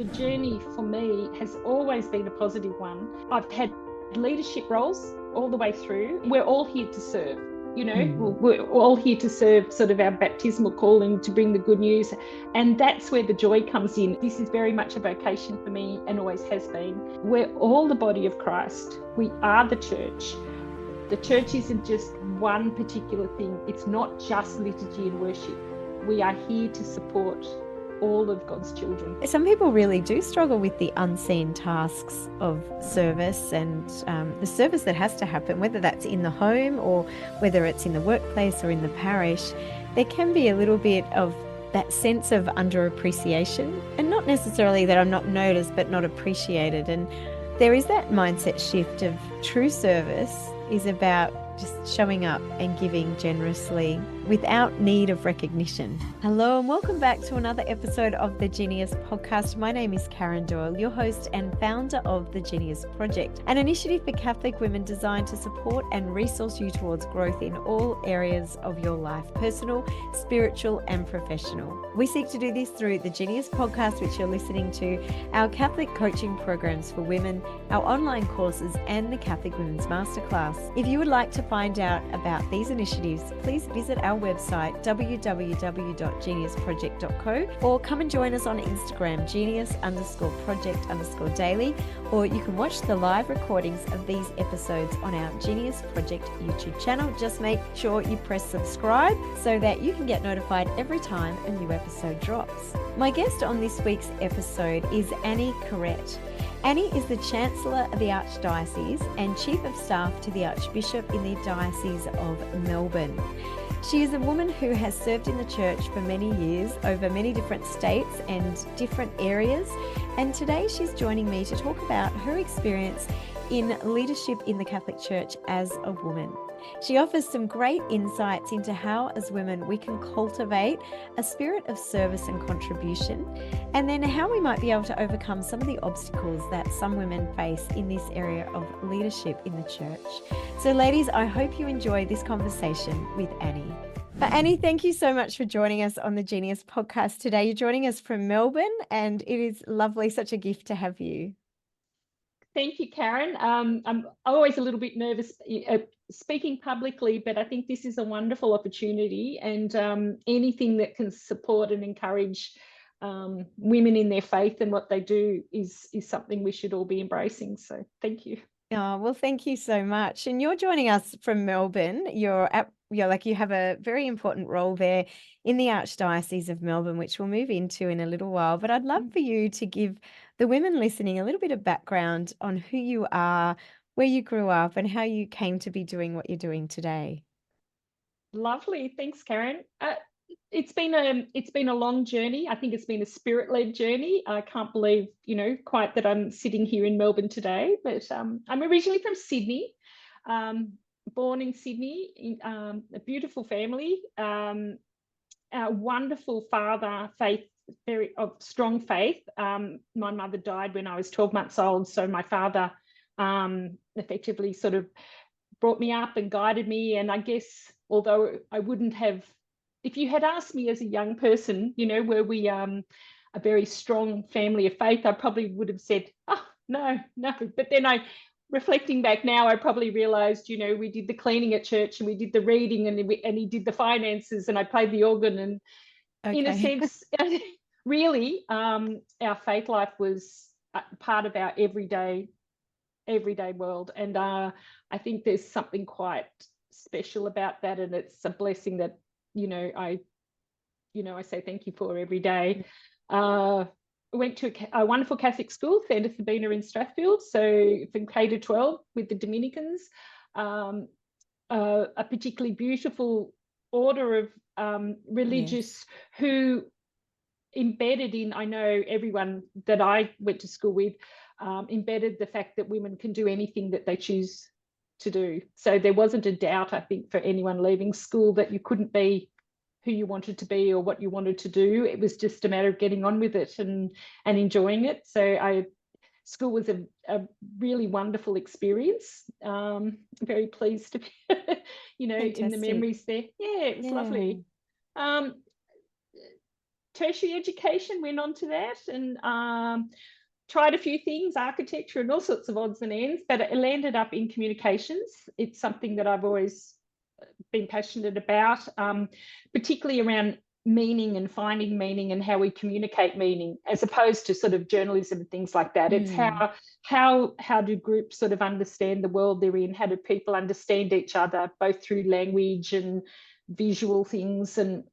The journey for me has always been a positive one. I've had leadership roles all the way through. We're all here to serve. We're all here to serve, sort of our baptismal calling to bring the good news. And that's where the joy comes in. This is very much a vocation for me and always has been. We're all the body of Christ. We are the church. The church isn't just one particular thing. It's not just liturgy and worship. We are here to support all of God's children. Some people really do struggle with the unseen tasks of service and the service that has to happen, whether that's in the home or whether it's in the workplace or in the parish. There can be a little bit of that sense of underappreciation, and not necessarily that I'm not noticed, but not appreciated. And there is that mindset shift of true service is about just showing up and giving generously without need of recognition. Hello and welcome back to another episode of the Genius Podcast. My name is Karen Doyle, your host and founder of the Genius Project, an initiative for Catholic women designed to support and resource you towards growth in all areas of your life, personal, spiritual and professional. We seek to do this through the Genius Podcast, which you're listening to, our Catholic coaching programs for women, our online courses and the Catholic Women's MasterClass. If you would like to find out about these initiatives, please visit our website www.geniusproject.co or come and join us on Instagram genius_project_daily, or you can watch the live recordings of these episodes on our Genius Project YouTube channel. Just make sure you press subscribe so that you can get notified every time a new episode drops. My guest on this week's episode is Annie Carrett. Annie is the Chancellor of the Archdiocese and Chief of Staff to the Archbishop in the Diocese of Melbourne. She is a woman who has served in the church for many years over many different states and different areas. And today she's joining me to talk about her experience in leadership in the Catholic Church as a woman. She offers some great insights into how, as women, we can cultivate a spirit of service and contribution, and then how we might be able to overcome some of the obstacles that some women face in this area of leadership in the church. So, ladies, I hope you enjoy this conversation with Annie. But Annie, thank you so much for joining us on the Genius Podcast today. You're joining us from Melbourne, and it is lovely, such a gift to have you. Thank you, Karen. I'm always a little bit nervous speaking publicly, but I think this is a wonderful opportunity, and anything that can support and encourage women in their faith and what they do is something we should all be embracing. So thank you. Oh, well, thank you so much. And you're joining us from Melbourne. You have a very important role there in the Archdiocese of Melbourne, which we'll move into in a little while. But I'd love for you to give the women listening a little bit of background on who you are, where you grew up, and how you came to be doing what you're doing today. Lovely. Thanks, Karen. It's been a long journey. I think it's been a spirit-led journey. I can't believe, quite that I'm sitting here in Melbourne today, but I'm originally from Sydney, born in Sydney, in a beautiful family, a wonderful father, very of strong faith. My mother died when I was 12 months old, so my father effectively sort of brought me up and guided me. And I guess, although I wouldn't have, if you had asked me as a young person, were we a very strong family of faith, I probably would have said, oh, no. But then reflecting back now, I probably realized, we did the cleaning at church and we did the reading and he did the finances and I played the organ. And in a sense, really, our faith life was part of our everyday world. And I think there's something quite special about that. And it's a blessing that, I say thank you for every day. I went to a wonderful Catholic school, Santa Sabina in Strathfield, so from K to 12 with the Dominicans, a particularly beautiful order of religious who embedded in, I know everyone that I went to school with, embedded the fact that women can do anything that they choose to do. So there wasn't a doubt, I think, for anyone leaving school that you couldn't be who you wanted to be or what you wanted to do. It was just a matter of getting on with it and enjoying it. So school was a really wonderful experience. Very pleased to be, in the memories there. Yeah, it was lovely. tertiary education, went on to that, and tried a few things, architecture and all sorts of odds and ends, but it landed up in communications. It's something that I've always been passionate about, particularly around meaning and finding meaning and how we communicate meaning, as opposed to sort of journalism and things like that. It's how do groups sort of understand the world they're in? How do people understand each other, both through language and visual things? And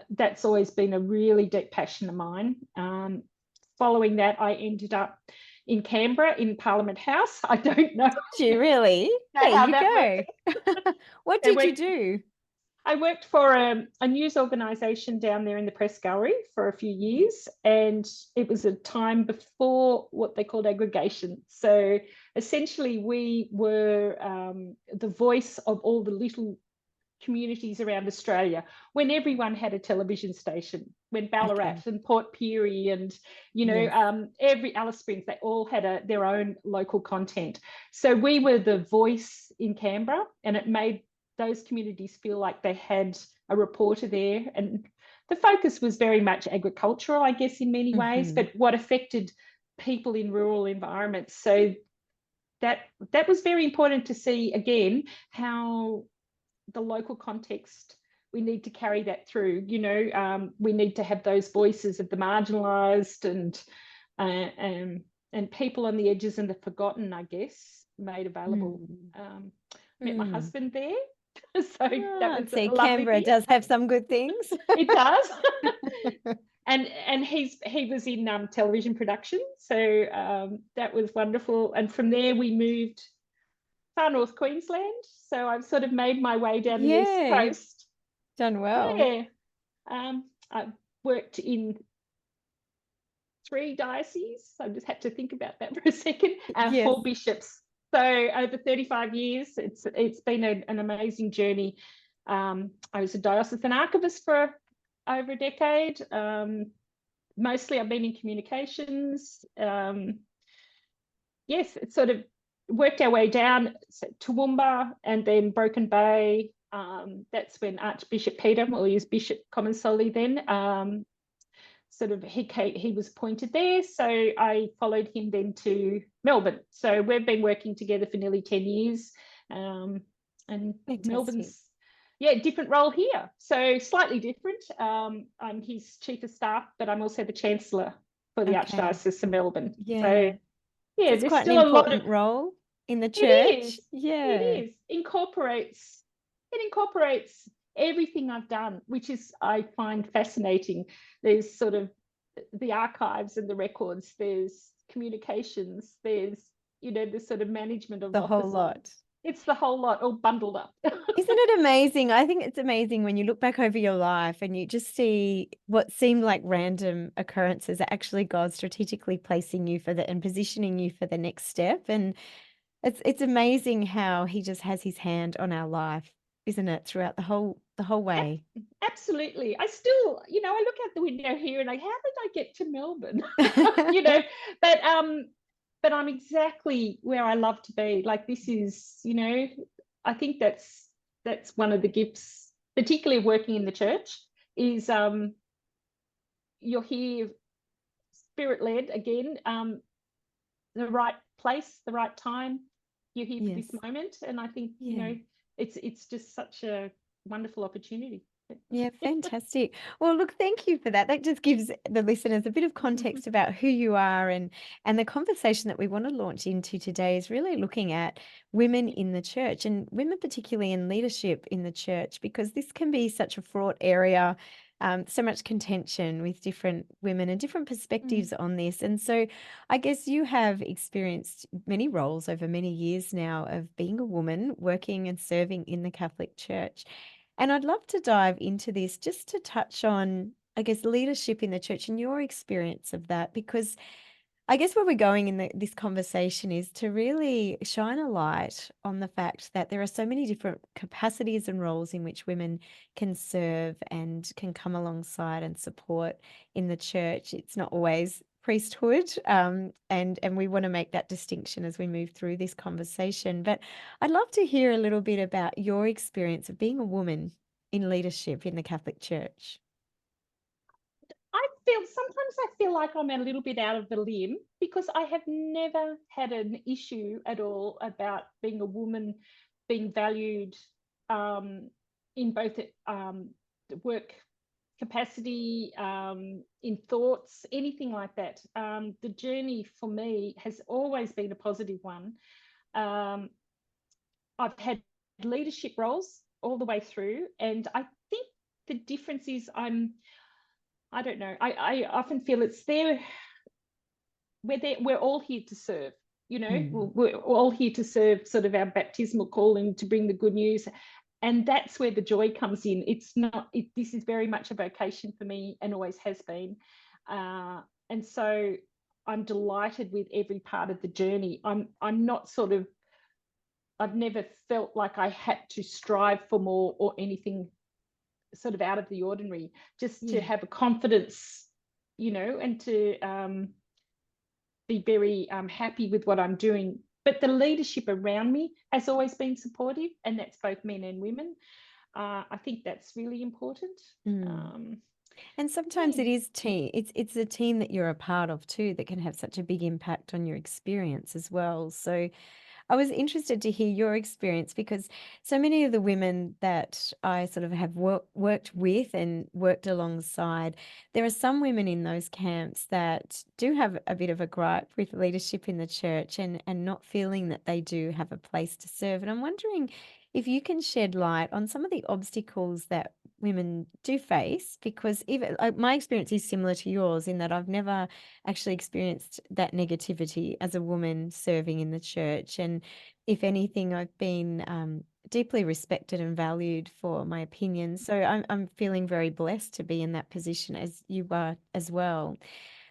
that's always been a really deep passion of mine. Following that, I ended up in Canberra in Parliament House. I don't know. Did you really? There how you that go. What did you do? I worked for a news organisation down there in the press gallery for a few years, and it was a time before what they called aggregation. So essentially, we were the voice of all the little communities around Australia when everyone had a television station, when Ballarat and Port Pirie and, you know, every Alice Springs, they all had their own local content. So we were the voice in Canberra, and it made those communities feel like they had a reporter there. And the focus was very much agricultural, I guess, in many ways, but what affected people in rural environments. So that was very important to see, again, how the local context, we need to carry that through. You know, we need to have those voices of the marginalised and people on the edges and the forgotten, I guess, made available. Met my husband there. So that was a Canberra thing. does have some good things. It does. and he was in television production, so that was wonderful. And from there we moved far north Queensland, so I've sort of made my way down the east coast. Done well. Yeah. I've worked in 3 dioceses. I just had to think about that for a second. 4 bishops. So over 35 years, it's been an amazing journey. I was a diocesan archivist for over a decade. Mostly I've been in communications. Yes, it's sort of worked our way down to Toowoomba and then Broken Bay. That's when Archbishop Peter, well, he was Bishop Comensoli then, sort of he was appointed there. So I followed him then to Melbourne. So we've been working together for nearly 10 years. And Melbourne's, different role here. So slightly different. I'm his chief of staff, but I'm also the chancellor for the Archdiocese of Melbourne. So so it's quite an important role in the church. It is. It incorporates everything I've done, which is, I find fascinating. There's sort of the archives and the records, there's communications, there's, you know, the sort of management of the whole lot. It's the whole lot all bundled up. Isn't it amazing? I think it's amazing when you look back over your life and you just see what seemed like random occurrences are actually God strategically placing you and positioning you for the next step. And it's amazing how he just has his hand on our life, isn't it, throughout the whole way? Absolutely. I still, you know, I look out the window here and how did I get to Melbourne? You know, but I'm exactly where I love to be. Like, this is, you know, I think that's one of the gifts, particularly of working in the church, is you're here spirit-led again, the right place, the right time. You're here for this moment. And I think, you know, it's just such a wonderful opportunity. Yeah, fantastic. Well, look, thank you for that. That just gives the listeners a bit of context about who you are, and the conversation that we want to launch into today is really looking at women in the church, and women particularly in leadership in the church, because this can be such a fraught area, so much contention with different women and different perspectives on this. And so I guess you have experienced many roles over many years now of being a woman working and serving in the Catholic Church. And I'd love to dive into this just to touch on, I guess, leadership in the church and your experience of that, because I guess where we're going in this conversation is to really shine a light on the fact that there are so many different capacities and roles in which women can serve and can come alongside and support in the church. It's not always priesthood, and we want to make that distinction as we move through this conversation. But I'd love to hear a little bit about your experience of being a woman in leadership in the Catholic Church. I sometimes I feel like I'm a little bit out of the limb, because I have never had an issue at all about being a woman, being valued in both the work capacity, in thoughts, anything like that. The journey for me has always been a positive one. I've had leadership roles all the way through, and I think the difference is I don't know, I often feel it's there. We're all here to serve, we're all here to serve, sort of our baptismal calling to bring the good news. And that's where the joy comes in. It's not, this is very much a vocation for me and always has been. And so I'm delighted with every part of the journey. I'm not sort of, I've never felt like I had to strive for more or anything sort of out of the ordinary, just to have a confidence, and to be very happy with what I'm doing. But the leadership around me has always been supportive, and that's both men and women. I think that's really important. And sometimes it is team. It's a team that you're a part of too that can have such a big impact on your experience as well. So I was interested to hear your experience, because so many of the women that I sort of have worked with and worked alongside, there are some women in those camps that do have a bit of a gripe with leadership in the church and not feeling that they do have a place to serve. And I'm wondering if you can shed light on some of the obstacles that women do face, because even my experience is similar to yours in that I've never actually experienced that negativity as a woman serving in the church. And if anything, I've been deeply respected and valued for my opinions. So I'm feeling very blessed to be in that position, as you are as well.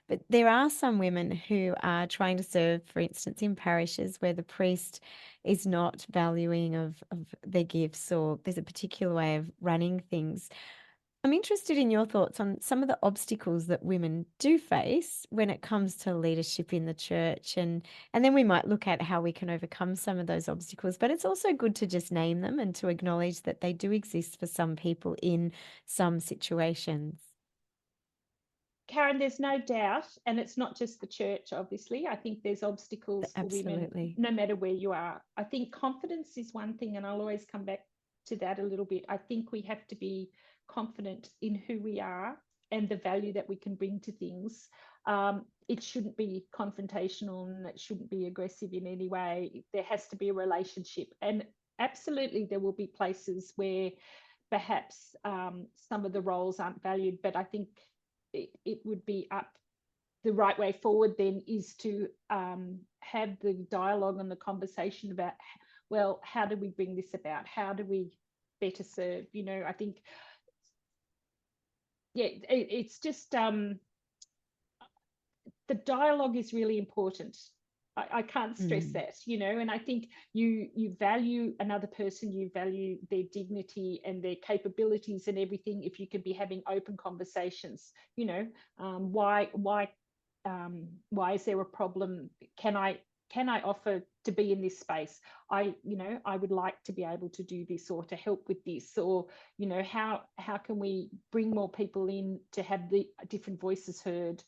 But there are some women who are trying to serve, for instance, in parishes where the priest is not valuing of their gifts, or there's a particular way of running things. I'm interested in your thoughts on some of the obstacles that women do face when it comes to leadership in the church, and then we might look at how we can overcome some of those obstacles. But it's also good to just name them and to acknowledge that they do exist for some people in some situations. Karen, there's no doubt, and it's not just the church, obviously. I think there's obstacles for women Absolutely. no matter where you are. I think confidence is one thing, and I'll always come back to that a little bit. I think we have to be confident in who we are and the value that we can bring to things. It shouldn't be confrontational, and it shouldn't be aggressive in any way. There has to be a relationship. And absolutely, there will be places where perhaps some of the roles aren't valued, but I think it would be up. The right way forward then is to have the dialogue and the conversation about, well, how do we bring this about? How do we better serve? I think, it's just the dialogue is really important. I can't stress that, and I think you value another person, you value their dignity and their capabilities and everything if you can be having open conversations. Why is there a problem? Can I offer to be in this space? I would like to be able to do this, or to help with this, or how can we bring more people in to have the different voices heard?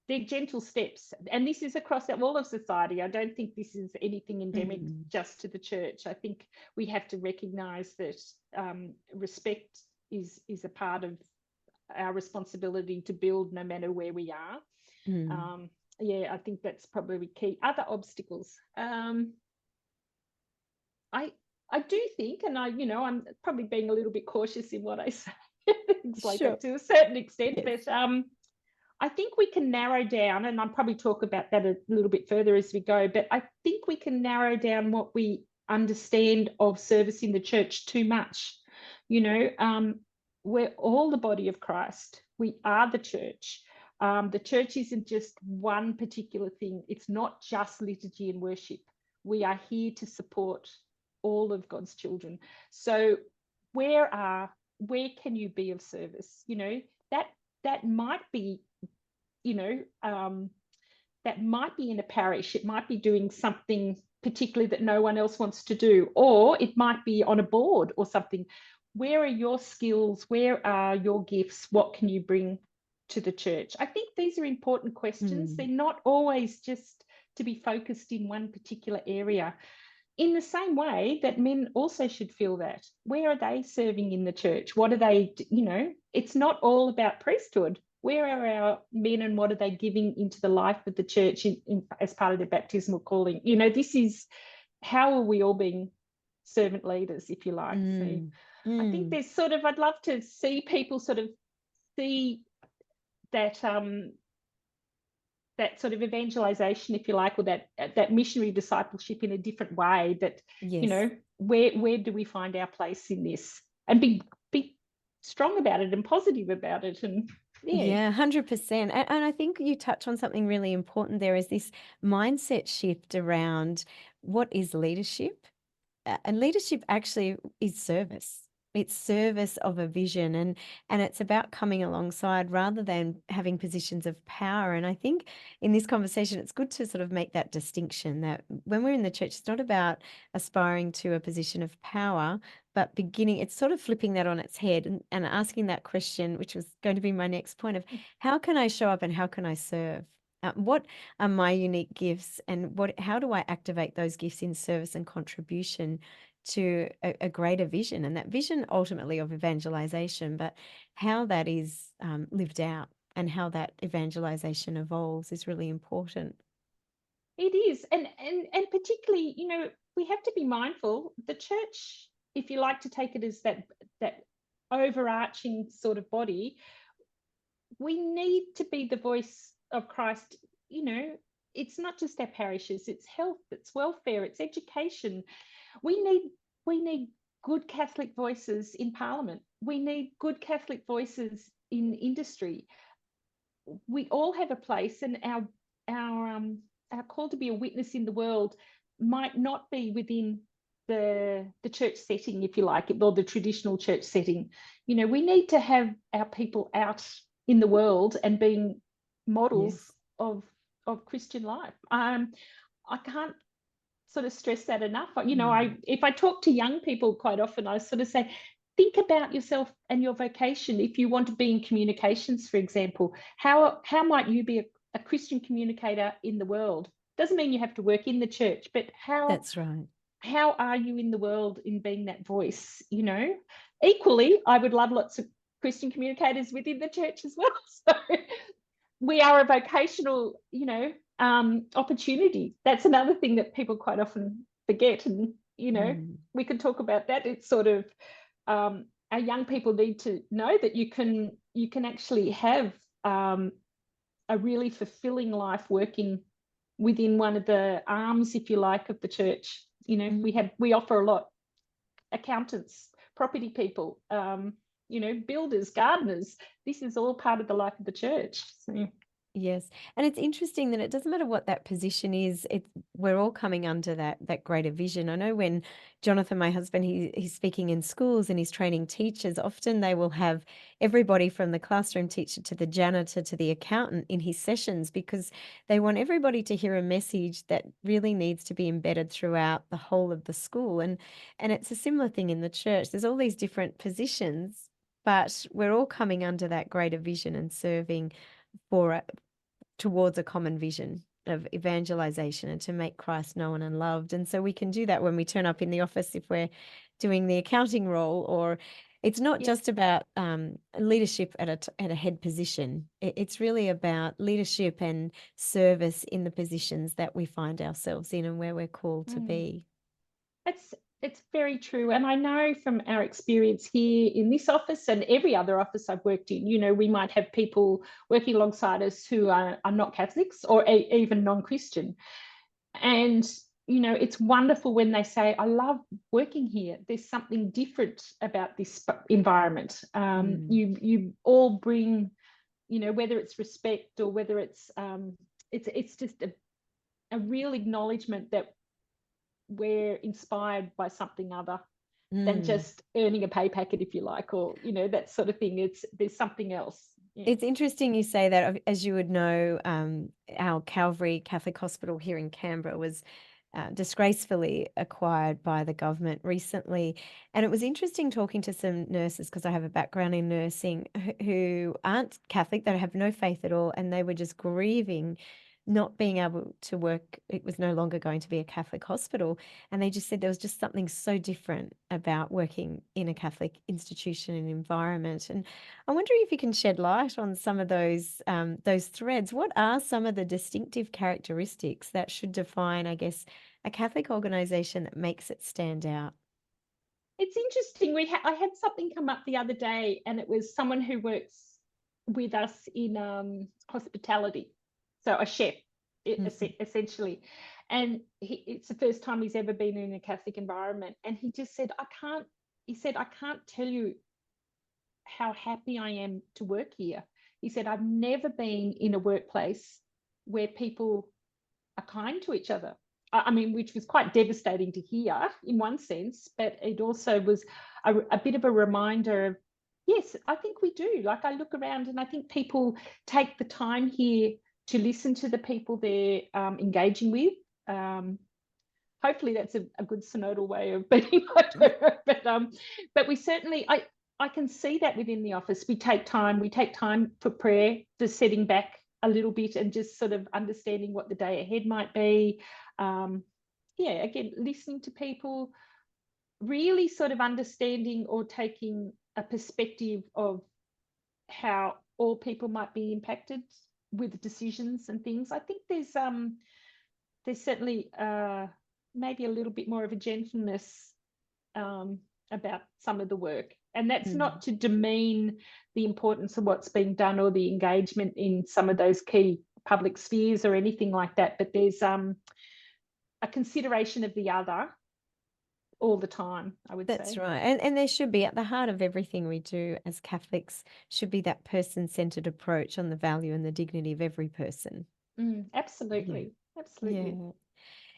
They're gentle steps, and this is across all of society. I don't think this is anything endemic just to the church. I think we have to recognize that respect is a part of our responsibility to build no matter where we are. I think that's probably key. Other obstacles, I do think, and I'm probably being a little bit cautious in what I say, things like that to a certain extent, but I think we can narrow down, and I'll probably talk about that a little bit further as we go, but I think we can narrow down what we understand of service in the church too much. We're all the body of Christ. We are the church. The church isn't just one particular thing. It's not just liturgy and worship. We are here to support all of God's children. So where can you be of service? That might be, that might be in a parish. It might be doing something particularly that no one else wants to do, or it might be on a board or something. where are your skills? Where are your gifts? What can you bring to the church? I think these are important questions. They're not always just to be focused in one particular area. In the same way that men also should feel that. Where are they serving in the church? What are they, it's not all about priesthood. Where are our men and what are they giving into the life of the church as part of their baptismal calling? This is how are we all being servant leaders, if you like. So I think there's sort of, I'd love to see people sort of see that that sort of evangelization, if you like, or that missionary discipleship in a different way. That where do we find our place in this, and be strong about it and positive about it, and yeah, 100%. And I think you touch on something really important there, is this mindset shift around what is leadership. And leadership actually is service. It's service of a vision, and it's about coming alongside rather than having positions of power. And I think in this conversation, it's good to sort of make that distinction that when we're in the church, it's not about aspiring to a position of power, but it's sort of flipping that on its head and asking that question, which was going to be my next point, of how can I show up and how can I serve? What are my unique gifts, and how do I activate those gifts in service and contribution to a greater vision, and that vision ultimately of evangelization, but how that is lived out and how that evangelization evolves is really important. it is. And particularly, we have to be mindful. The church, if you like to take it as that overarching sort of body, we need to be the voice of Christ. It's not just our parishes, it's health, it's welfare, it's education. We need good Catholic voices in Parliament. We need good Catholic voices in industry. We all have a place, and our call to be a witness in the world might not be within the church setting, if you like, or the traditional church setting. We need to have our people out in the world and being models of Christian life. I can't sort of stress that enough. If I talk to young people, quite often I sort of say, think about yourself and your vocation. If you want to be in communications, for example, how might you be a Christian communicator in the world? Doesn't mean you have to work in the church, but That's right. How are you in the world in being that voice? Equally, I would love lots of Christian communicators within the church as well. So we are a vocational, opportunity. That's another thing that people quite often forget. And, we could talk about that. It's sort of, our young people need to know that you can actually have a really fulfilling life working within one of the arms, if you like, of the church. We offer a lot. Accountants, property people, builders, gardeners. This is all part of the life of the church. So. Yes. And it's interesting that it doesn't matter what that position is, we're all coming under that greater vision. I know when Jonathan, my husband, he's speaking in schools and he's training teachers, often they will have everybody from the classroom teacher to the janitor to the accountant in his sessions, because they want everybody to hear a message that really needs to be embedded throughout the whole of the school. And it's a similar thing in the church. There's all these different positions, but we're all coming under that greater vision and serving towards a common vision of evangelization and to make Christ known and loved. And so we can do that when we turn up in the office if we're doing the accounting role, or it's not just about leadership at a head position. It's really about leadership and service in the positions that we find ourselves in and where we're called to be. It's very true. And I know from our experience here in this office and every other office I've worked in, we might have people working alongside us who are not Catholics or even non-Christian. And, it's wonderful when they say, I love working here. There's something different about this environment. You all bring, whether it's respect or whether it's just a real acknowledgement that we're inspired by something other than just earning a pay packet, if you like, or that sort of thing. There's something else. It's interesting you say that. As you would know, our Calvary Catholic Hospital here in Canberra was disgracefully acquired by the government recently. And it was interesting talking to some nurses, because I have a background in nursing, who aren't Catholic, that have no faith at all, and they were just grieving not being able to work. It was no longer going to be a Catholic hospital. And they just said there was just something so different about working in a Catholic institution and environment. And I'm wondering if you can shed light on some of those threads. What are some of the distinctive characteristics that should define, I guess, a Catholic organisation that makes it stand out? It's interesting. I had something come up the other day, and it was someone who works with us in hospitality, so a chef, essentially. And it's the first time he's ever been in a Catholic environment, and he just said, "I can't." He said, "I can't tell you how happy I am to work here." He said, "I've never been in a workplace where people are kind to each other." I mean, which was quite devastating to hear in one sense, but it also was a bit of a reminder of, yes, I think we do. Like, I look around and I think people take the time here to listen to the people they're engaging with. Hopefully that's a good synodal way of being, I don't know, but we certainly, I can see that within the office. We take time for prayer, just setting back a little bit and just sort of understanding what the day ahead might be. Again, listening to people, really sort of understanding or taking a perspective of how all people might be impacted with decisions and things. I think there's certainly maybe a little bit more of a gentleness about some of the work. And that's not to demean the importance of what's being done or the engagement in some of those key public spheres or anything like that. But there's a consideration of the other all the time, I would say. That's right. And there should be, at the heart of everything we do as Catholics, should be that person-centered approach on the value and the dignity of every person. Absolutely. Yeah. Absolutely.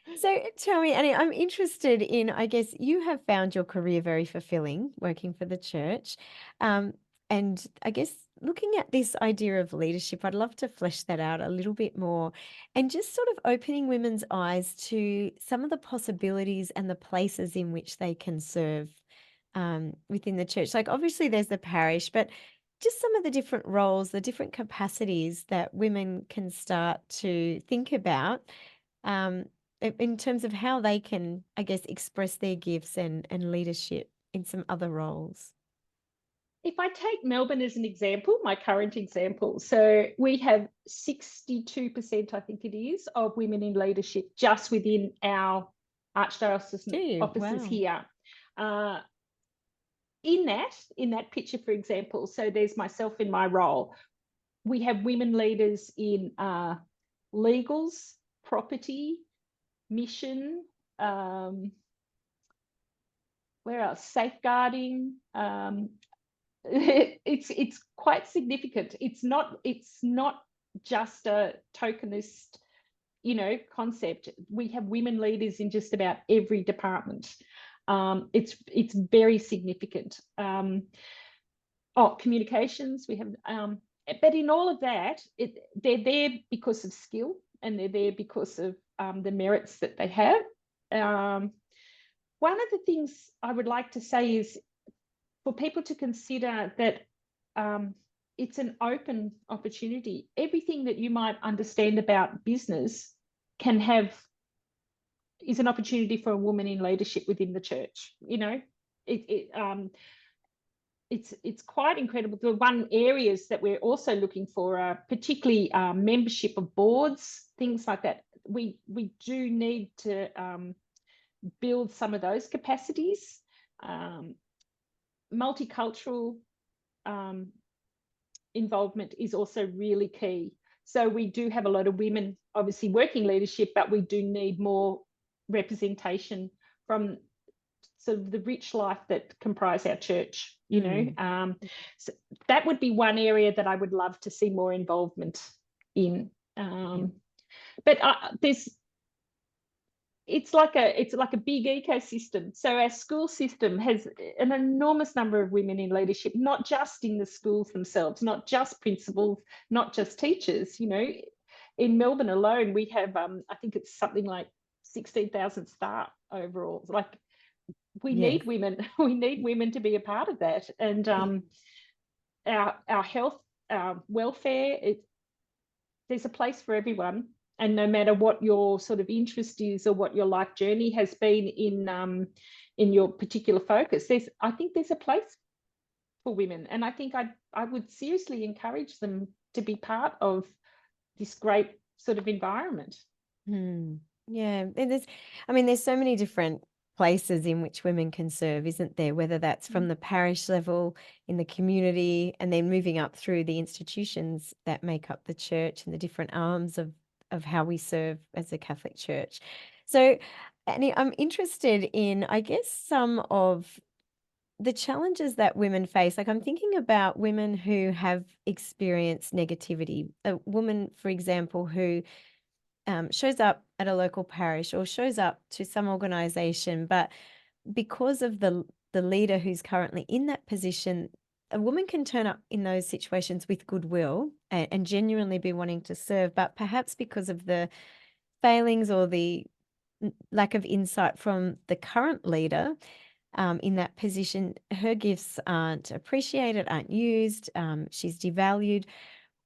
Yeah. So tell me, Annie, I'm interested in, I guess you have found your career very fulfilling working for the church. And I guess looking at this idea of leadership, I'd love to flesh that out a little bit more and just sort of opening women's eyes to some of the possibilities and the places in which they can serve within the church. Like, obviously there's the parish, but just some of the different roles, the different capacities that women can start to think about in terms of how they can, I guess, express their gifts and leadership in some other roles. If I take Melbourne as an example, my current example, so we have 62%, I think it is, of women in leadership just within our archdiocesan offices here. In that picture, for example, so there's myself in my role. We have women leaders in legals, property, mission, where else? Safeguarding. It's quite significant. It's not just a tokenist, concept. We have women leaders in just about every department. It's very significant. Communications, we have, but in all of that, they're there because of skill, and they're there because of the merits that they have. One of the things I would like to say is for people to consider that it's an open opportunity. Everything that you might understand about business is an opportunity for a woman in leadership within the church. It's quite incredible. The one areas that we're also looking for are particularly membership of boards, things like that. We do need to build some of those capacities. Multicultural involvement is also really key. So we do have a lot of women obviously working leadership, but we do need more representation from sort of the rich life that comprise our church, so that would be one area that I would love to see more involvement in. But it's like a big ecosystem. So our school system has an enormous number of women in leadership, not just in the schools themselves, not just principals, not just teachers. In Melbourne alone, we have I think it's something like 16,000 staff overall. Like, we Yes. need women. We need women to be a part of that. And our health, our welfare, there's a place for everyone. And no matter what your sort of interest is or what your life journey has been in your particular focus, I think there's a place for women. And I think I would seriously encourage them to be part of this great sort of environment. Yeah, and there's so many different places in which women can serve, isn't there? Whether that's from the parish level, in the community, and then moving up through the institutions that make up the church and the different arms of how we serve as a Catholic Church. So, Annie, I'm interested in, I guess, some of the challenges that women face. Like, I'm thinking about women who have experienced negativity. A woman, for example, who shows up at a local parish or shows up to some organization, but because of the leader who's currently in that position, a woman can turn up in those situations with goodwill and genuinely be wanting to serve, but perhaps because of the failings or the lack of insight from the current leader in that position, her gifts aren't appreciated, aren't used, she's devalued.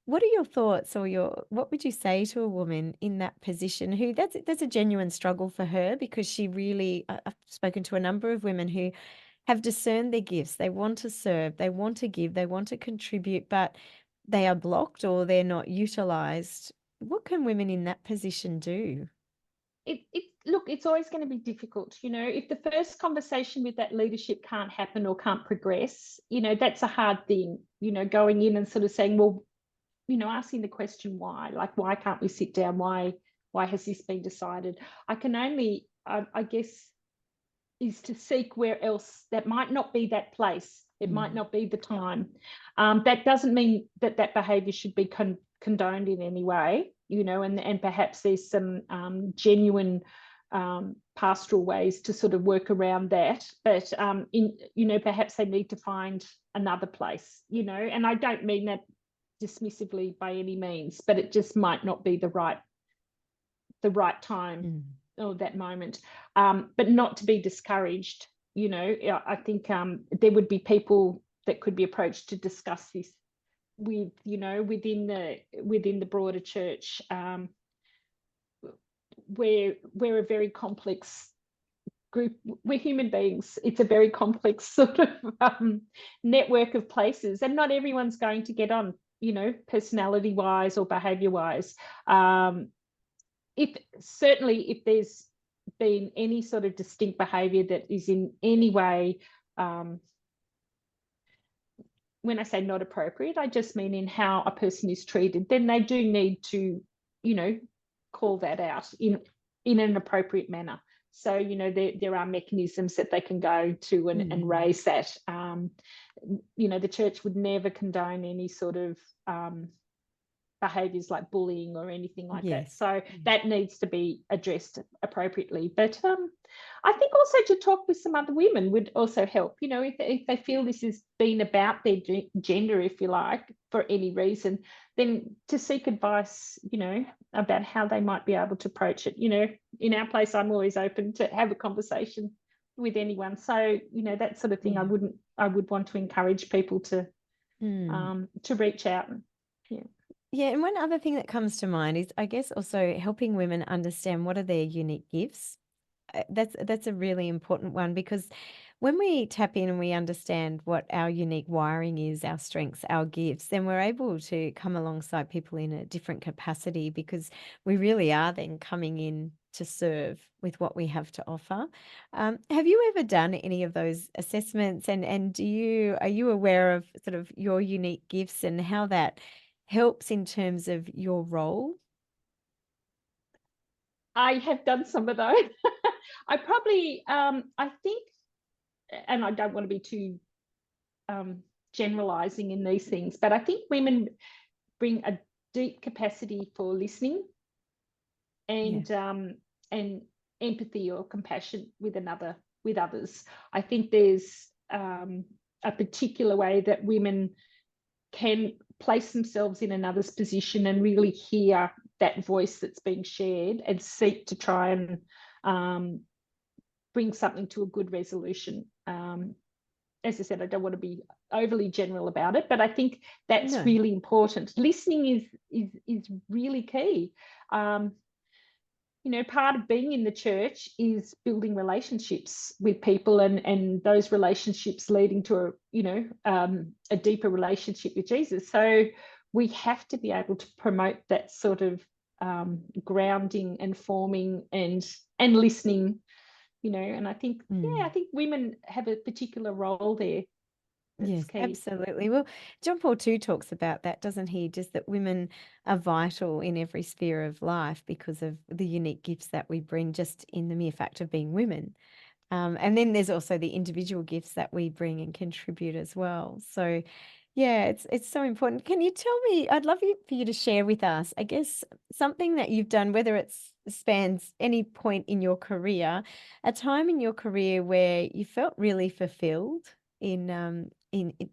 What are your thoughts, or what would you say to a woman in that position who that's a genuine struggle for her, because she really, I've spoken to a number of women who have discerned their gifts. They want to serve, they want to give, they want to contribute, but they are blocked or they're not utilized. What can women in that position do? Look, it's always going to be difficult. If the first conversation with that leadership can't happen or can't progress, that's a hard thing, going in and sort of saying, well, asking the question why, like, why can't we sit down? Why has this been decided? I can only, I guess, is to seek where else. That might not be that place. It might not be the time. That doesn't mean that behavior should be condoned in any way, and perhaps there's some genuine pastoral ways to sort of work around that. But perhaps they need to find another place, and I don't mean that dismissively by any means, but it just might not be the right time or that moment, but not to be discouraged. I think there would be people that could be approached to discuss this with, within the broader church. We're a very complex group. We're human beings. It's a very complex sort of network of places, and not everyone's going to get on, personality wise or behavior wise. If there's been any sort of distinct behavior that is in any way, when I say not appropriate, I just mean in how a person is treated, then they do need to, call that out in an appropriate manner. So, there are mechanisms that they can go to and raise that. The church would never condone any sort of behaviours like bullying or anything like that. So that needs to be addressed appropriately. But I think also to talk with some other women would also help. If they feel this has been about their gender, if you like, for any reason, then to seek advice, about how they might be able to approach it. In our place, I'm always open to have a conversation with anyone. So, that sort of thing, I would want to encourage people to reach out. Yeah, and one other thing that comes to mind is, I guess, also helping women understand what are their unique gifts. That's a really important one, because when we tap in and we understand what our unique wiring is, our strengths, our gifts, then we're able to come alongside people in a different capacity, because we really are then coming in to serve with what we have to offer. Have you ever done any of those assessments, and are you aware of sort of your unique gifts and how that helps in terms of your role? I have done some of those. I probably, I think, and I don't want to be too generalizing in these things, but I think women bring a deep capacity for listening and empathy or compassion with others. I think there's a particular way that women can place themselves in another's position and really hear that voice that's being shared and seek to try and bring something to a good resolution. As I said, I don't want to be overly general about it, but I think that's No. really important. Listening is really key. Part of being in the church is building relationships with people, and those relationships leading to a deeper relationship with Jesus. So we have to be able to promote that sort of grounding and forming and listening. And I think I think women have a particular role there. That's Yes, key. absolutely. Well, John Paul II talks about that, doesn't he? Just that women are vital in every sphere of life because of the unique gifts that we bring just in the mere fact of being women. And then there's also the individual gifts that we bring and contribute as well. So, yeah, it's so important. Can you tell me, I'd love for you to share with us, I guess, something that you've done, whether it spans any point in your career, a time in your career where you felt really fulfilled in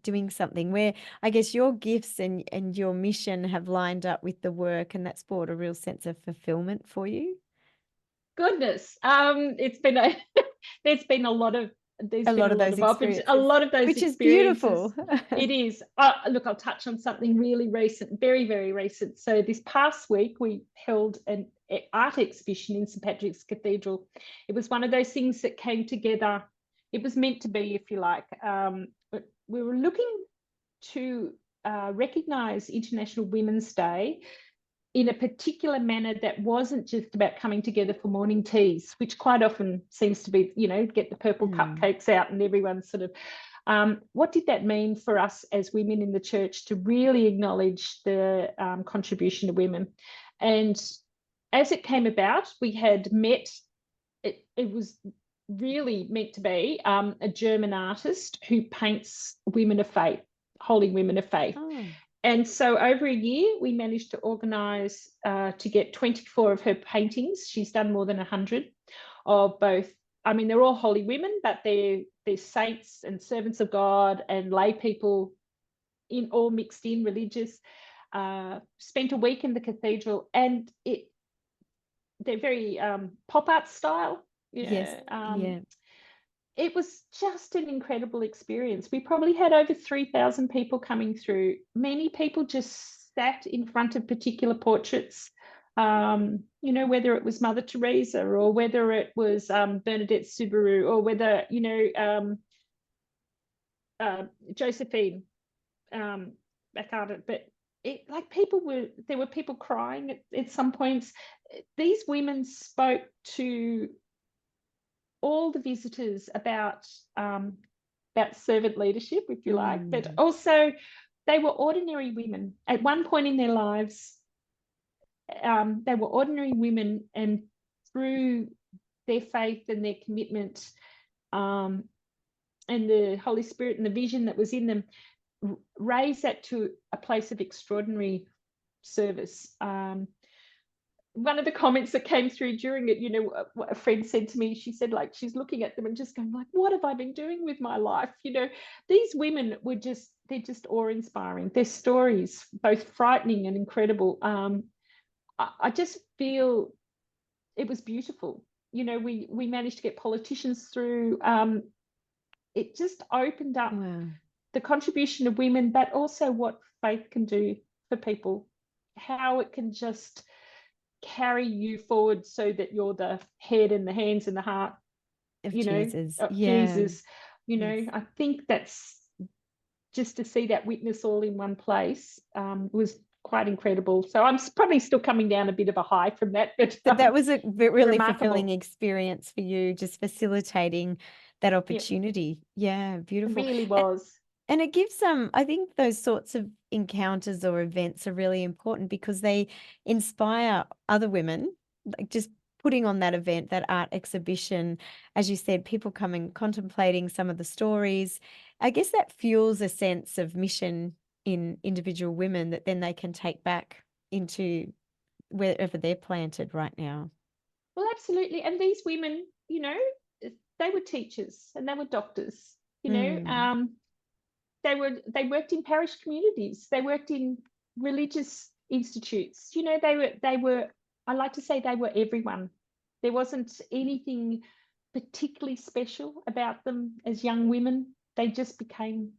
doing something where I guess your gifts and your mission have lined up with the work, and that's brought a real sense of fulfillment for you. Goodness, it's been there's been a lot of A lot of those experiences, which is beautiful. It is. Look, I'll touch on something really recent, very, very recent. So this past week we held an art exhibition in St Patrick's Cathedral. It was one of those things that came together. It was meant to be, if you like. But we were looking to recognise International Women's Day in a particular manner that wasn't just about coming together for morning teas, which quite often seems to be, get the purple cupcakes out and everyone's sort of, what did that mean for us as women in the church to really acknowledge the contribution of women? And as it came about, we had met, it was really meant to be a German artist who paints women of faith, holy women of faith. Oh. And so over a year, we managed to organise to get 24 of her paintings. She's done more than 100 of both. I mean, they're all holy women, but they're saints and servants of God and lay people, all mixed in, religious. Spent a week in the cathedral, and they're very pop art style. Yes. Yeah. It was just an incredible experience. We probably had over 3,000 people coming through. Many people just sat in front of particular portraits, whether it was Mother Teresa or whether it was Bernadette Subaru or whether, Josephine back at it. But there were people crying at some points. These women spoke to all the visitors about servant leadership, if you like, but also they were ordinary women. At one point in their lives, they were ordinary women, and through their faith and their commitment and the Holy Spirit and the vision that was in them, raised that to a place of extraordinary service. One of the comments that came through during it, what a friend said to me, she said, like, she's looking at them and just going like, what have I been doing with my life? These women they're just awe-inspiring. Their stories, both frightening and incredible. I just feel it was beautiful. We managed to get politicians through. It just opened up the contribution of women, but also what faith can do for people, how it can just carry you forward so that you're the head and the hands and the heart of Jesus. Jesus. I think that's just to see that witness all in one place was quite incredible. So I'm probably still coming down a bit of a high from that, but that was a really remarkable. fulfilling experience for you, just facilitating that opportunity. Yeah, beautiful. It really was. And it gives I think those sorts of encounters or events are really important because they inspire other women, like just putting on that event, that art exhibition, as you said, people coming, contemplating some of the stories. I guess that fuels a sense of mission in individual women that then they can take back into wherever they're planted right now. Well, absolutely. And these women, they were teachers and they were doctors, they worked in parish communities, they worked in religious institutes, they were I like to say they were everyone. There wasn't anything particularly special about them as young women. They just became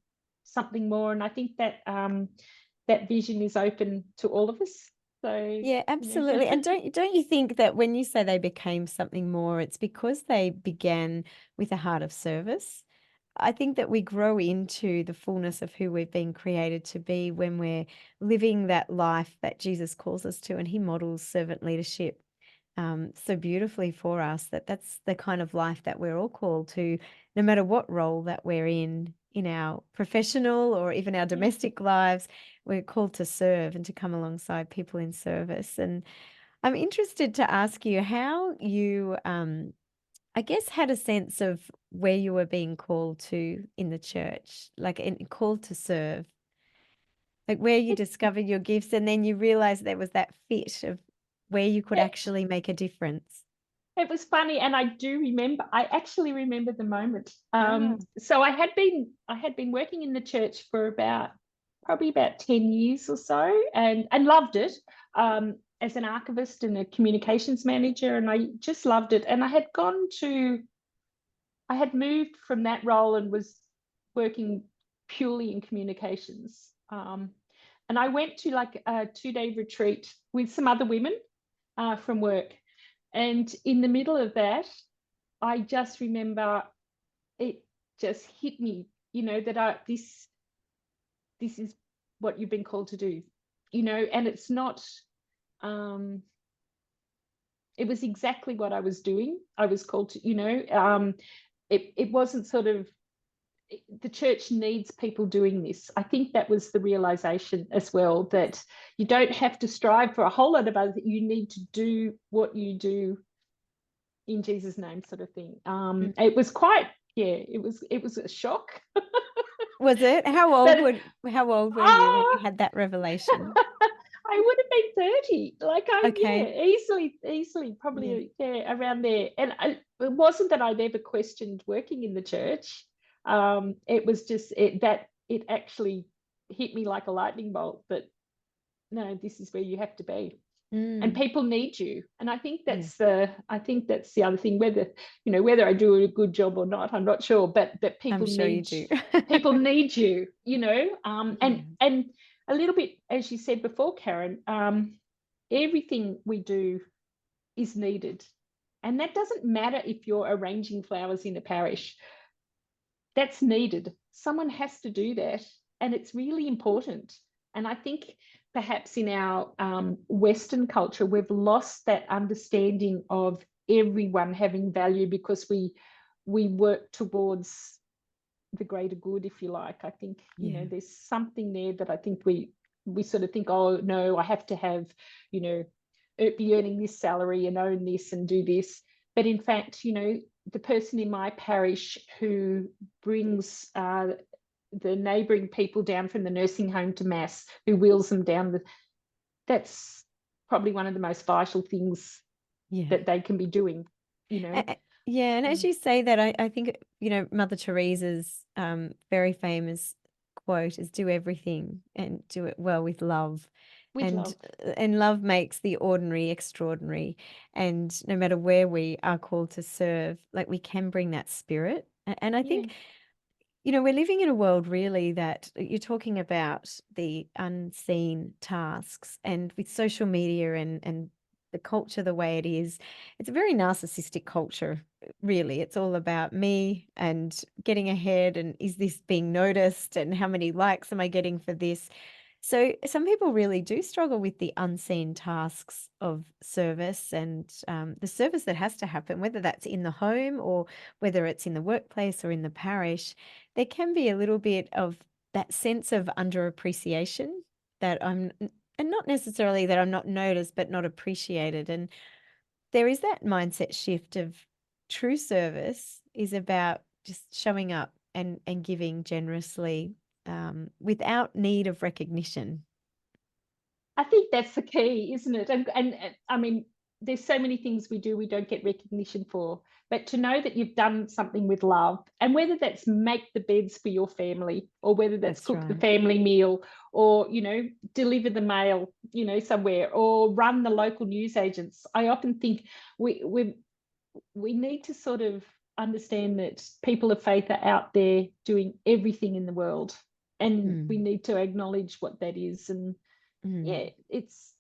something more. And I think that that vision is open to all of us. So, Yeah, absolutely. And don't you think that when you say they became something more, it's because they began with a heart of service? I think that we grow into the fullness of who we've been created to be when we're living that life that Jesus calls us to, and he models servant leadership so beautifully for us, that that's the kind of life that we're all called to, no matter what role that we're in our professional or even our yeah. domestic lives. We're called to serve and to come alongside people in service. And I'm interested to ask you how you, I guess, had a sense of where you were being called to in the church, like called to serve, like where you It, discovered your gifts and then you realized there was that fit of where you could it, actually make a difference. it was funny, and I actually remember the moment. Ah, So I had been working in the church for probably about 10 years or so, and loved it. As an archivist and a communications manager, and I just loved it. And I had moved from that role and was working purely in communications. And I went to like a 2-day retreat with some other women from work. And in the middle of that, I just remember it just hit me, that this is what you've been called to do, and it's not, it was exactly what I was doing. I was called to, it wasn't sort of, the church needs people doing this. I think that was the realization as well, that you don't have to strive for a whole lot of other, you need to do what you do in Jesus' name, sort of thing. mm. It was quite, yeah, it was a shock. Was it? But How old were you when you ah, had that revelation? I would have been 30. Like Okay. yeah, easily, Yeah. probably, yeah, around there. And it wasn't that I'd ever questioned working in the church. It was just that it actually hit me like a lightning bolt that no, this is where you have to be. And Mm. people need you. And Yeah. I think that's the other thing, whether I do a good job or not, I'm not sure, but that I'm sure you do. people need you, Yeah. and a little bit, as you said before, Karen, everything we do is needed. And that doesn't matter if you're arranging flowers in a parish. That's needed. Someone has to do that, and it's really important. And I think perhaps in our Western culture, we've lost that understanding of everyone having value because we work towards the greater good, if you like. I think Yeah. there's something there that I think we sort of think, oh no, I have to have be earning this salary and own this and do this. But in fact, the person in my parish who brings the neighbouring people down from the nursing home to mass, who wheels them down, that's probably one of the most vital things Yeah. that they can be doing. You know. Yeah, and as Mm. you say that, I think, Mother Teresa's very famous quote is do everything and do it well with love. With And love. and love makes the ordinary extraordinary. And no matter where we are called to serve, like we can bring that spirit. And I Yeah. think, we're living in a world really that you're talking about the unseen tasks, and with social media and the culture the way it is, it's a very narcissistic culture, really. It's all about me and getting ahead, and is this being noticed, and how many likes am I getting for this? So some people really do struggle with the unseen tasks of service and the service that has to happen, whether that's in the home or whether it's in the workplace or in the parish. There can be a little bit of that sense of underappreciation, that and not necessarily that I'm not noticed, but not appreciated. And there is that mindset shift of true service is about just showing up and giving generously, without need of recognition. I think that's the key, isn't it? And I mean, there's so many things we do we don't get recognition for, but to know that you've done something with love, and whether that's make the beds for your family, or whether that's That's cook the right. family meal, or deliver the mail, somewhere, or run the local news agents. I often think we've we need to sort of understand that people of faith are out there doing everything in the world, and we need to acknowledge what that is. And yeah, it's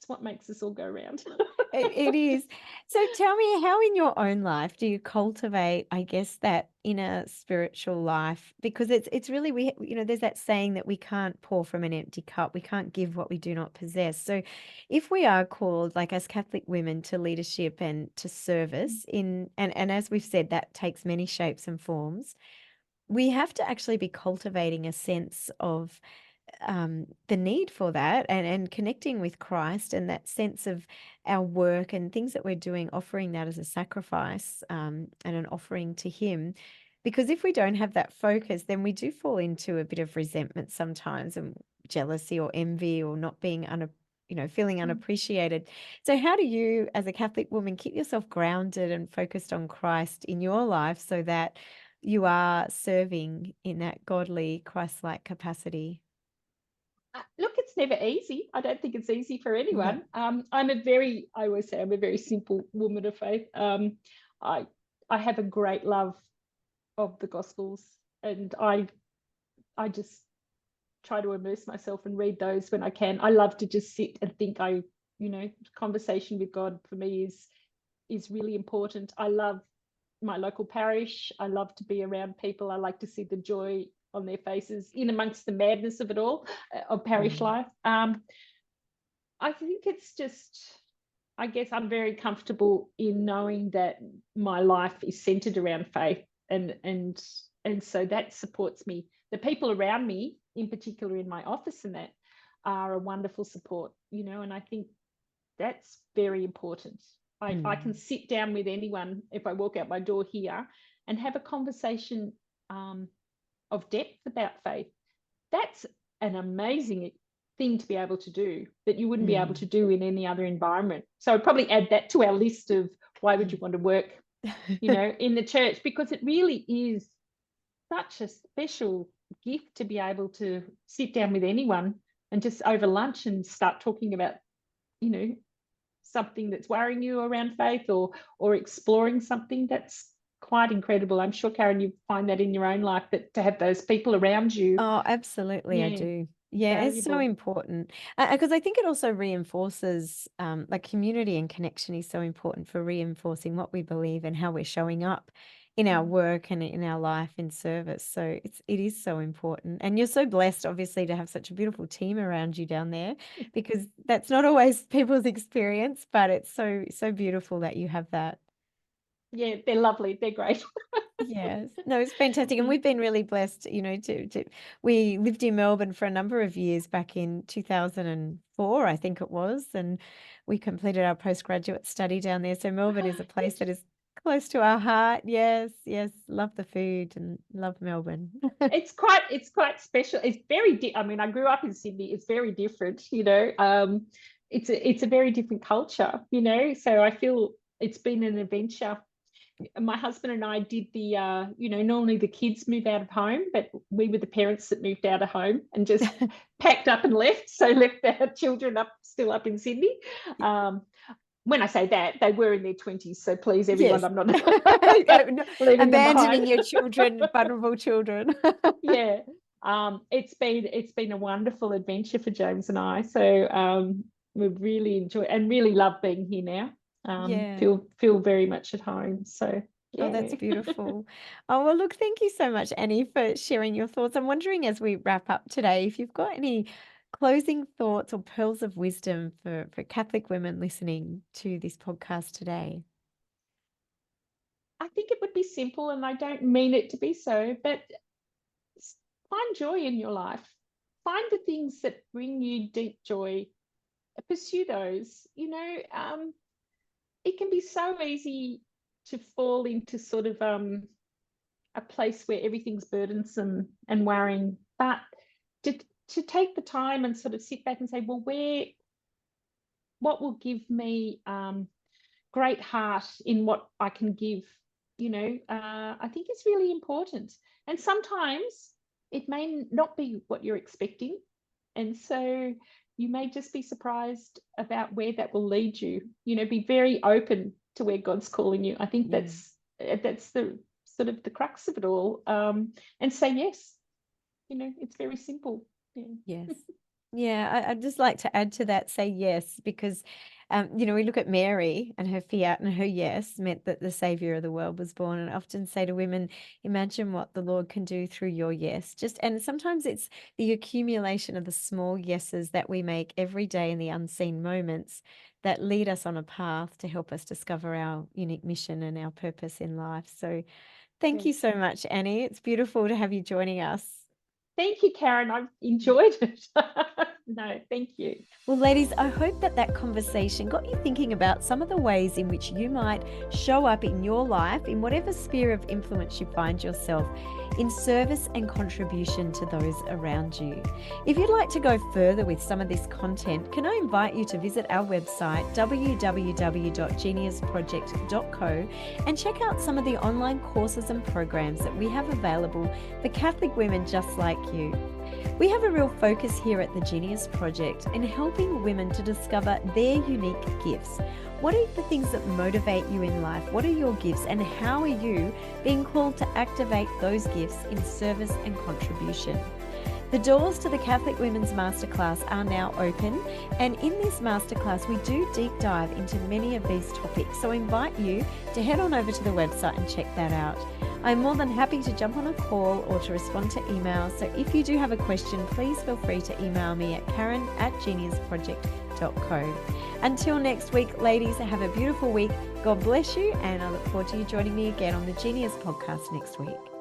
what makes us all go around. It is. So tell me, how in your own life do you cultivate, I guess, that inner spiritual life? Because it's really, there's that saying that we can't pour from an empty cup. We can't give what we do not possess. So if we are called, like as Catholic women, to leadership and to service and as we've said, that takes many shapes and forms, we have to actually be cultivating a sense of the need for that and connecting with Christ and that sense of our work and things that we're doing, offering that as a sacrifice and an offering to Him. Because if we don't have that focus, then we do fall into a bit of resentment sometimes, and jealousy or envy, or not being feeling unappreciated. So how do you, as a Catholic woman, keep yourself grounded and focused on Christ in your life so that you are serving in that godly, Christ-like capacity? Look, it's never easy. I don't think it's easy for No. anyone. I always say I'm a very simple woman of faith. I have a great love of the Gospels, and I just try to immerse myself and read those when I can. I love to just sit and think. Conversation with God for me is really important. I love my local parish. I love to be around people. I like to see the joy on their faces in amongst the madness of it all, of parish life. I think it's just, I guess I'm very comfortable in knowing that my life is centered around faith, and so that supports me. The people around me, in particular in my office, and that are a wonderful support, and I think that's very important. I can sit down with anyone if I walk out my door here and have a conversation of depth about faith. That's an amazing thing to be able to do that you wouldn't be able to do in any other environment. So I'd probably add that to our list of why would you want to work, in the church, because it really is such a special gift to be able to sit down with anyone and just over lunch and start talking about, something that's worrying you around faith, or exploring something. That's quite incredible. I'm sure, Karen, you find that in your own life, that to have those people around you. Oh, absolutely, I do. Yeah, it's so Valuable. important because I think it also reinforces, like community and connection is so important for reinforcing what we believe and how we're showing up in our work and in our life in service. So it is so important, and you're so blessed, obviously, to have such a beautiful team around you down there, because that's not always people's experience, but it's so beautiful that you have that. Yeah, they're lovely. They're great. Yes. No, it's fantastic. And we've been really blessed, we lived in Melbourne for a number of years back in 2004, I think it was, and we completed our postgraduate study down there. So Melbourne is a place that is close to our heart. Yes, yes. Love the food and love Melbourne. It's quite special. It's very I mean, I grew up in Sydney. It's very different. It's a very different culture. So I feel it's been an adventure. My husband and I did normally the kids move out of home, but we were the parents that moved out of home and just packed up and left. So left our children still up in Sydney. When I say that, they were in their 20s. So please, everyone, Yes. I'm not leaving them Abandoning behind. your children, vulnerable children. Yeah. It's been a wonderful adventure for James and I. So we've really enjoyed and really love being here now. Yeah. Feel very much at home. So Oh, yeah. that's beautiful. Oh, well, look, thank you so much, Annie, for sharing your thoughts. I'm wondering, as we wrap up today, if you've got any closing thoughts or pearls of wisdom for Catholic women listening to this podcast today. I think it would be simple, and I don't mean it to be so, but find joy in your life. Find the things that bring you deep joy. Pursue those. It can be so easy to fall into sort of a place where everything's burdensome and worrying, but to take the time and sort of sit back and say, well, what will give me great heart in what I can give, I think is really important. And sometimes it may not be what you're expecting. And so you may just be surprised about where that will lead you. Be very open to where God's calling you. I think Yeah. that's the sort of the crux of it all. And say yes. It's very simple. Yeah. Yes. Yeah, I'd just like to add to that, say yes, because, we look at Mary and her fiat and her yes meant that the Savior of the world was born. And I often say to women, imagine what the Lord can do through your yes. And sometimes it's the accumulation of the small yeses that we make every day in the unseen moments that lead us on a path to help us discover our unique mission and our purpose in life. So thank you Yes. so much, Annie. It's beautiful to have you joining us. Thank you, Karen. I've enjoyed it. No, thank you. Well, ladies, I hope that conversation got you thinking about some of the ways in which you might show up in your life, in whatever sphere of influence you find yourself, in service and contribution to those around you. If you'd like to go further with some of this content, can I invite you to visit our website, www.geniusproject.co, and check out some of the online courses and programs that we have available for Catholic women just like you. We have a real focus here at the Genius Project in helping women to discover their unique gifts. What are the things that motivate you in life? What are your gifts, and how are you being called to activate those gifts in service and contribution? The doors to the Catholic Women's Masterclass are now open, and in this masterclass we do deep dive into many of these topics, so I invite you to head on over to the website and check that out. I'm more than happy to jump on a call or to respond to email, so if you do have a question, please feel free to email me at karen@geniusproject.co. Until next week, ladies, have a beautiful week. God bless you, and I look forward to you joining me again on the Genius Podcast next week.